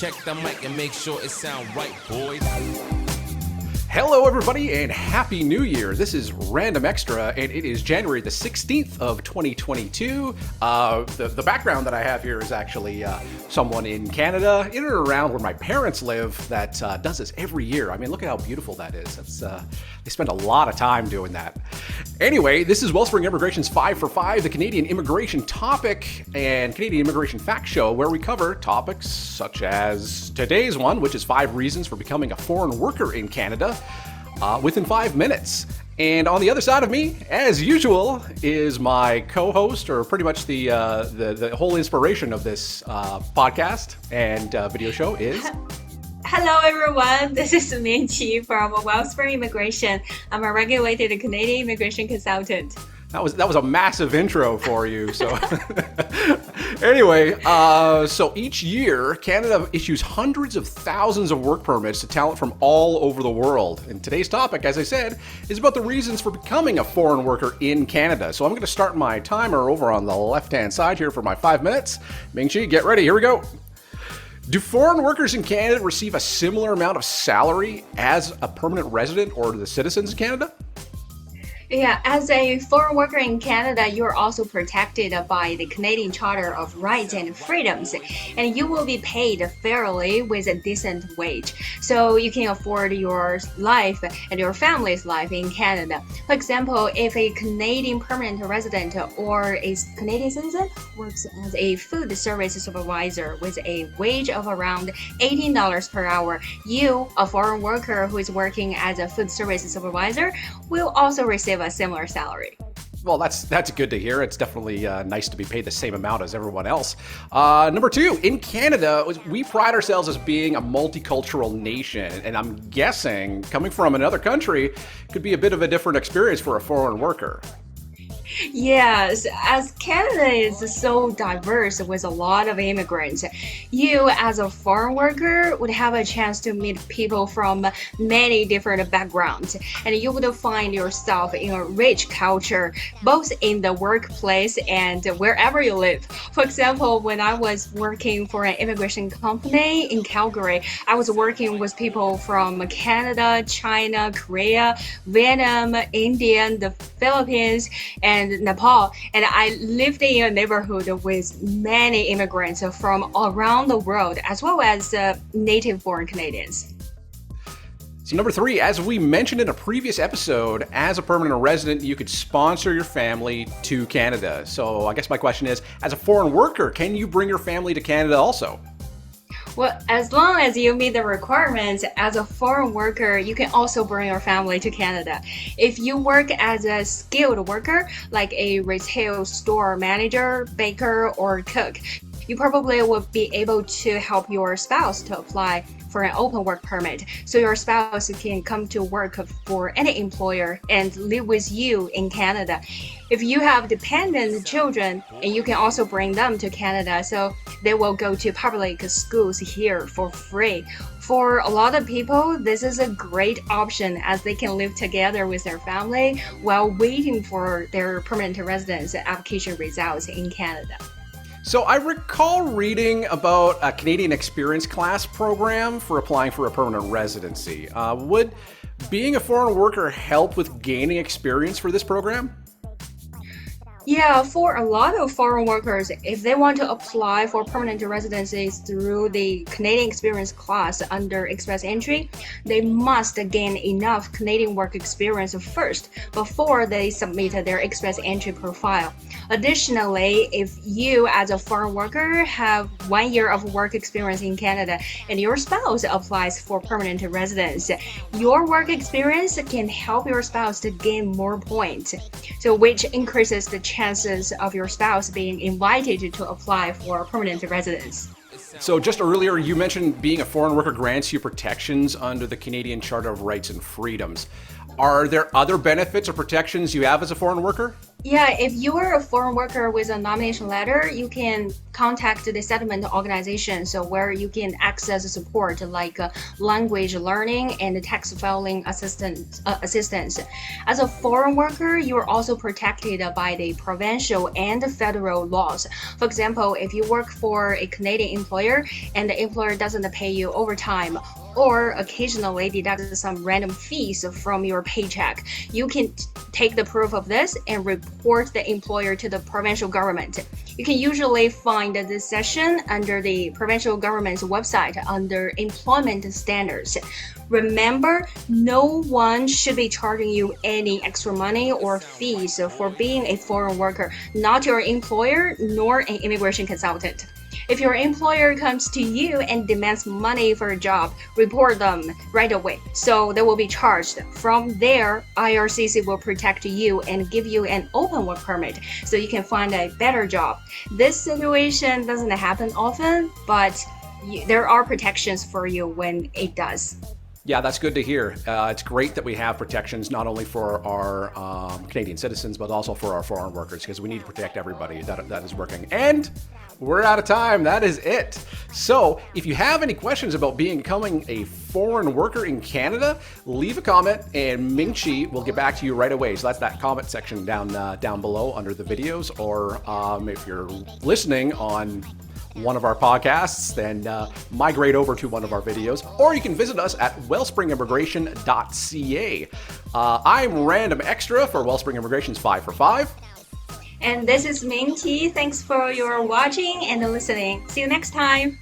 Check the mic and make sure it sound right, boys. Hello, everybody, and Happy New Year. This is Random Extra, and it is January the 16th of 2022. The background that I have here is actually someone in Canada, in and around where my parents live, that does this every year. I mean, look at how beautiful that is. They spend a lot of time doing that. Anyway, this is Wellspring Immigration's 5 for 5, the Canadian immigration topic and Canadian immigration fact show, where we cover topics such as today's one, which is 5 reasons for becoming a foreign worker in Canada. Within 5 minutes. And on the other side of me, as usual, is my co-host, or pretty much the whole inspiration of this podcast and video show is... Hello everyone, this is Mian Qi from Wellspring Immigration. I'm a regulated Canadian immigration consultant. That was a massive intro for you. So anyway, so each year, Canada issues hundreds of thousands of work permits to talent from all over the world. And today's topic, as I said, is about the reasons for becoming a foreign worker in Canada. So I'm going to start my timer over on the left-hand side here for my 5 minutes. Ming-Chi, get ready. Here we go. Do foreign workers in Canada receive a similar amount of salary as a permanent resident or the citizens of Canada? Yeah, as a foreign worker in Canada, you're also protected by the Canadian Charter of Rights and Freedoms, and you will be paid fairly with a decent wage, so you can afford your life and your family's life in Canada. For example, if a Canadian permanent resident or a Canadian citizen works as a food service supervisor with a wage of around $18 per hour, you, a foreign worker who is working as a food service supervisor, will also receive a similar salary. Well, that's good to hear. It's definitely nice to be paid the same amount as everyone else. Number 2, in Canada, we pride ourselves as being a multicultural nation, and I'm guessing coming from another country could be a bit of a different experience for a foreign worker. Yes, as Canada is so diverse with a lot of immigrants, you as a foreign worker would have a chance to meet people from many different backgrounds, and you would find yourself in a rich culture, both in the workplace and wherever you live. For example, when I was working for an immigration company in Calgary, I was working with people from Canada, China, Korea, Vietnam, India, the Philippines, and Nepal, and I lived in a neighborhood with many immigrants from around the world, as well as native born Canadians. So number 3, as we mentioned in a previous episode, as a permanent resident, you could sponsor your family to Canada. So I guess my question is, as a foreign worker, can you bring your family to Canada also? Well, as long as you meet the requirements as a foreign worker, you can also bring your family to Canada. If you work as a skilled worker, like a retail store manager, baker, or cook, you probably will be able to help your spouse to apply for an open work permit, so your spouse can come to work for any employer and live with you in Canada. If you have dependent children, and you can also bring them to Canada, so they will go to public schools here for free. For a lot of people, this is a great option as they can live together with their family while waiting for their permanent residence application results in Canada. So I recall reading about a Canadian Experience Class program for applying for a permanent residency. Would being a foreign worker help with gaining experience for this program? Yeah, for a lot of foreign workers, if they want to apply for permanent residencies through the Canadian Experience Class under Express Entry, they must gain enough Canadian work experience first before they submit their Express Entry profile. Additionally, if you as a foreign worker have 1 year of work experience in Canada and your spouse applies for permanent residence, your work experience can help your spouse to gain more points, so which increases the chances of your spouse being invited to apply for permanent residence. So just earlier, you mentioned being a foreign worker grants you protections under the Canadian Charter of Rights and Freedoms. Are there other benefits or protections you have as a foreign worker? Yeah, if you are a foreign worker with a nomination letter, you can contact the settlement organization, so where you can access support like language learning and tax filing assistance. As a foreign worker, you are also protected by the provincial and federal laws. For example, if you work for a Canadian employer and the employer doesn't pay you overtime or occasionally deduct some random fees from your paycheck, you can take the proof of this and report the employer to the provincial government. You can usually find this section under the provincial government's website under employment standards. Remember, no one should be charging you any extra money or fees for being a foreign worker, not your employer nor an immigration consultant. If your employer comes to you and demands money for a job, report them right away, so they will be charged. From there, IRCC will protect you and give you an open work permit so you can find a better job. This situation doesn't happen often, but there are protections for you when it does. Yeah, that's good to hear. It's great that we have protections not only for our Canadian citizens, but also for our foreign workers, because we need to protect everybody that is working. And we're out of time. That is it. So if you have any questions about becoming a foreign worker in Canada, leave a comment and Ming-Chi will get back to you right away. So that's that comment section down below under the videos, or if you're listening on one of our podcasts, then migrate over to one of our videos, or you can visit us at wellspringimmigration.ca. I'm Random Extra for Wellspring Immigration's 5 for 5. And this is Ming T. Thanks for your watching and listening. See you next time.